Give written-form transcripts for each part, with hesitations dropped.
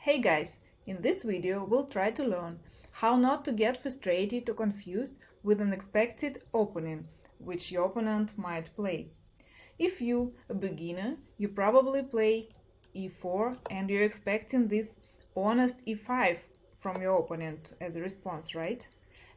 Hey guys, in this video we'll try to learn how not to get frustrated or confused with an expected opening which your opponent might play. If you, a beginner, you probably play e4 and you're expecting this honest e5 from your opponent as a response, right?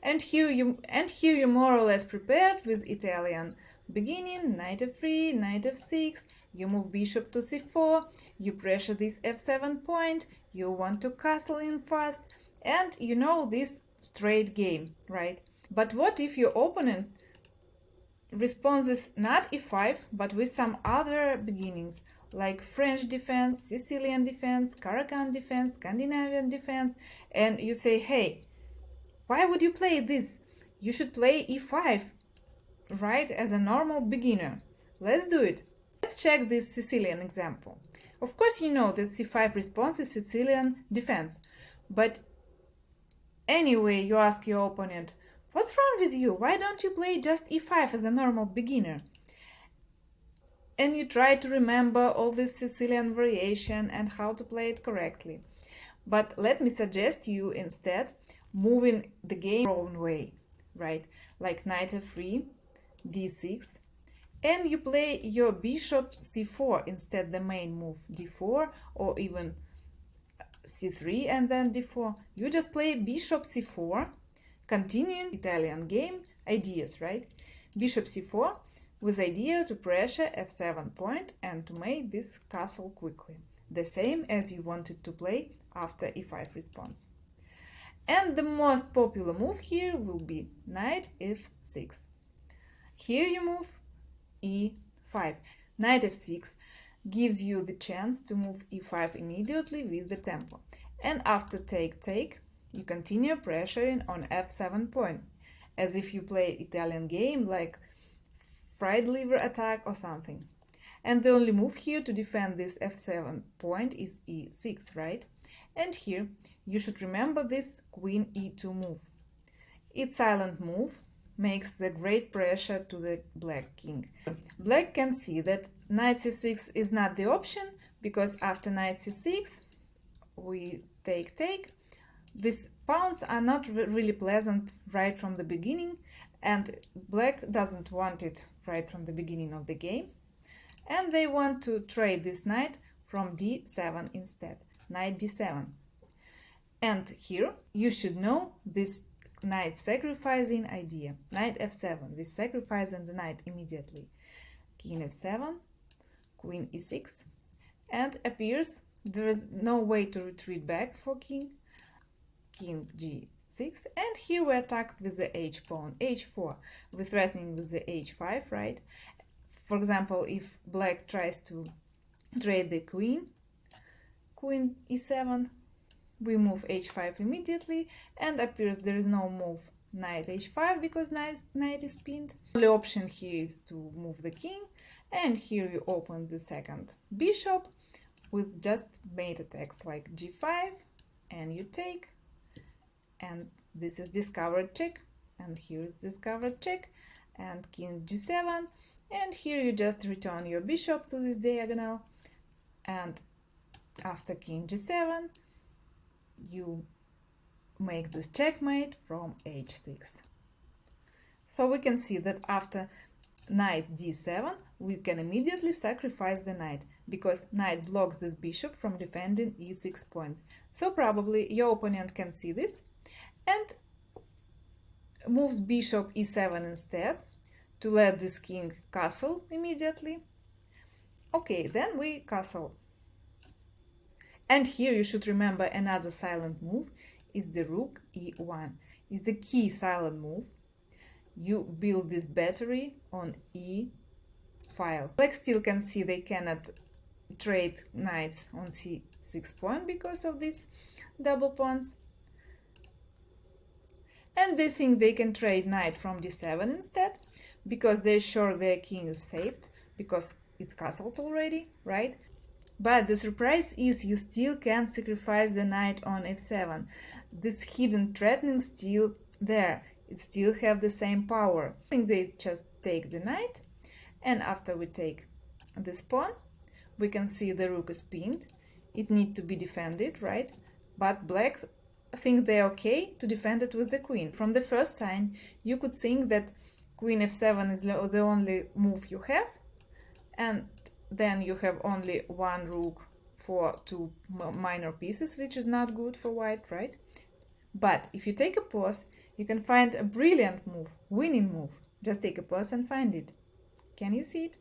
And here you're more or less prepared with Italian beginning, knight f3, knight f6, you move bishop to c4, you pressure this f7 point, you want to castle in fast, and you know this straight game, right? But what if your opponent responds not e5 but with some other beginnings like French defense, Sicilian defense, Katerina defense, Scandinavian defense, and you say, hey, why would you play this? You should play e5, right, as a normal beginner. Let's do it. Let's check this Sicilian example. Of course you know that c5 response is Sicilian defense, but anyway you ask your opponent, what's wrong with you? Why don't you play just e5 as a normal beginner? And you try to remember all this Sicilian variation and how to play it correctly. But let me suggest you instead moving the game your own way, right? Like knight f3, d6, and you play your bishop c4 instead the main move d4, or even c3 and then d4. You just play bishop c4, continuing Italian game ideas, right? Bishop c4 with idea to pressure f7 point and to make this castle quickly, the same as you wanted to play after e5 response. And the most popular move here will be knight f6. Here you move e5. Knight f6 gives you the chance to move e5 immediately with the tempo. And after take, you continue pressuring on f7 point, as if you play Italian game like fide liver attack or something. And the only move here to defend this f7 point is e6, right? And here you should remember this queen e2 move. Its silent move makes the great pressure to the black king. Black can see that knight c6 is not the option, because after knight c6 we take. These pawns are not really pleasant right from the beginning, and black doesn't want it right from the beginning of the game, and they want to trade this knight from d7 instead. Knight d7. And here you should know this knight sacrificing idea. Knight f7, this sacrificing the knight immediately. King f7, queen e6, and appears there is no way to retreat back for king. King g6, and here we attacked with the h pawn, h4. We're threatening with the h5, right? For example, if black tries to trade the queen e7, we move h5 immediately, and appears there is no move knight h5 because knight is pinned. The only option here is to move the king, and here you open the second bishop with just mate attacks like g5, and you take, and this is discovered check, and here is discovered check, and king g7, and here you just return your bishop to this diagonal, and after king g7 you make this checkmate from h6. So we can see that after knight d7 we can immediately sacrifice the knight, because knight blocks this bishop from defending e6 point. So probably your opponent can see this and moves bishop e7 instead to let this king castle immediately. Okay, then we castle. And here you should remember another silent move is the Rook E1. It's the key silent move. You build this battery on E file. Black still can see they cannot trade knights on c6 point because of these double pawns. And they think they can trade knight from d7 instead, because they're sure their king is saved, because it's castled already, right? But the surprise is you still can sacrifice the knight on f7. This hidden threatening still there. It still have the same power. I think they just take the knight, and after we take this pawn, we can see the rook is pinned. it needs to be defended, right? But black think they're okay to defend it with the queen. From the first sign, you could think that queen f7 is the only move you have, and then you have only one rook for two minor pieces, which is not good for white, right? But if you take a pause, you can find a brilliant move, winning move. Just take a pause and find it. Can you see it?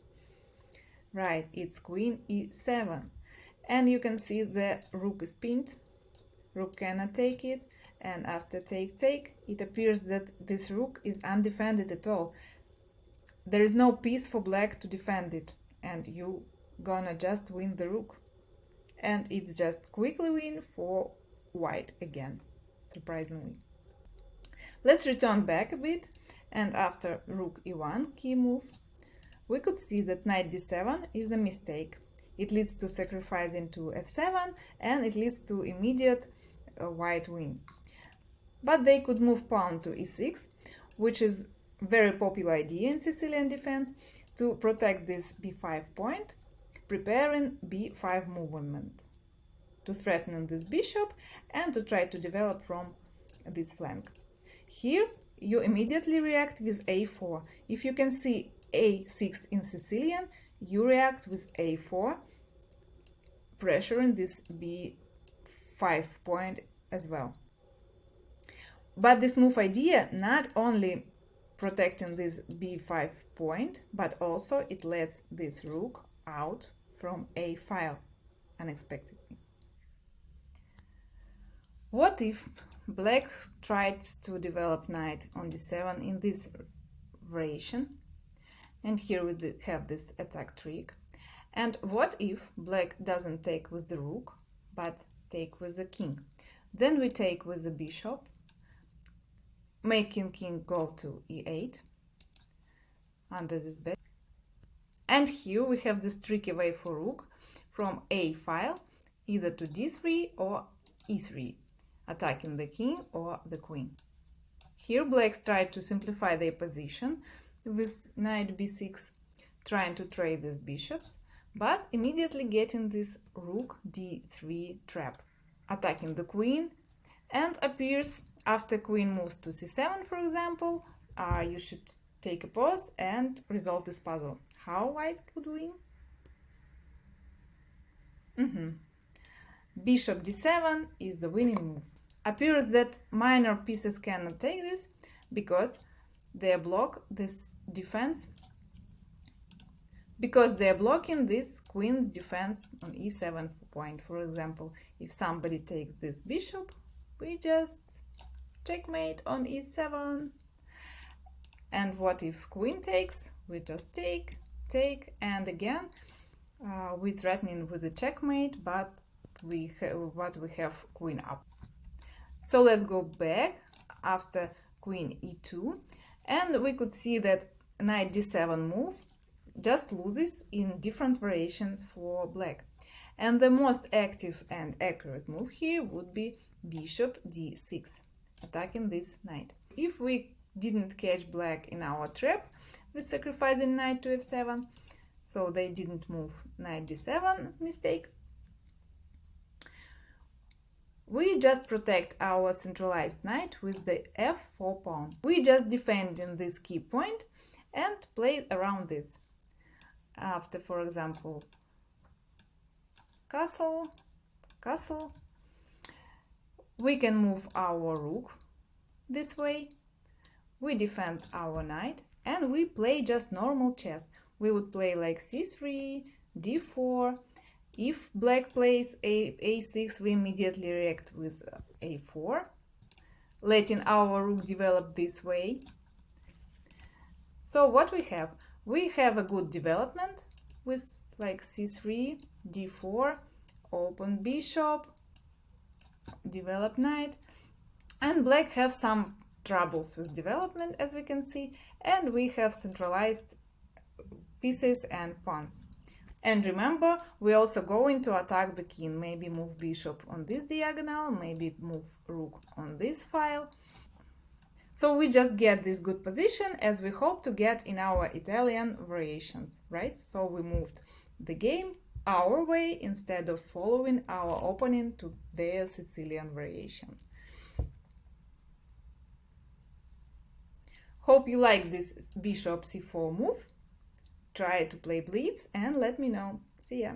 Right, it's queen e7. And you can see the rook is pinned. Rook cannot take it. And after take, it appears that this rook is undefended at all. There is no piece for black to defend it. And you gonna just win the rook. And it's just quickly win for white again, surprisingly. Let's return back a bit, and after rook e1 key move, we could see that knight d7 is a mistake. It leads to sacrificing to f7, and it leads to immediate white win. But they could move pawn to e6, which is a very popular idea in Sicilian defense, to protect this b5 point, preparing b5 movement, to threaten this bishop and to try to develop from this flank. Here you immediately react with a4. If you can see a6 in Sicilian, you react with a4, pressuring this b5 point as well. But this move idea not only protecting this b5 point, but also it lets this rook out from a file unexpectedly. What if black tried to develop knight on d7 in this variation? And here we have this attack trick. And what if black doesn't take with the rook, but take with the king? Then we take with the bishop, making king go to e8 under this bed. And here we have this tricky way for rook from a file either to d3 or e3, attacking the king or the queen. Here blacks try to simplify their position with knight b6, trying to trade these bishops, but immediately getting this rook d3 trap, attacking the queen, and appears after queen moves to c7, for example, you should take a pause and resolve this puzzle. How white could win? Bishop d7 is the winning move. Appears that minor pieces cannot take this because they block this defense, because they are blocking this queen's defense on e7 point. For example, if somebody takes this bishop, we just checkmate on e7. And what if queen takes? We just take, and again we threatening with the checkmate, but we have queen up. So let's go back after queen e2, and we could see that knight d7 move just loses in different variations for black. And the most active and accurate move here would be bishop d6, attacking this knight. If we didn't catch black in our trap with sacrificing knight to f7, so they didn't move knight d7, mistake, we just protect our centralized knight with the f4 pawn. We just defend in this key point and play around this. After, for example, castle, we can move our rook this way. We defend our knight and we play just normal chess. We would play like c3, d4. If black plays a6, we immediately react with a4, letting our rook develop this way. So what we have? We have a good development with like c3, d4, open bishop, develop knight, and black have some troubles with development, as we can see, and we have centralized pieces and pawns. And remember, we're also going to attack the king, maybe move bishop on this diagonal, maybe move rook on this file. So we just get this good position as we hope to get in our Italian variations, right? So we moved the game our way instead of following our opponent to their Sicilian variation. Hope you like this bishop c4 move. Try to play blitz and let me know. See ya!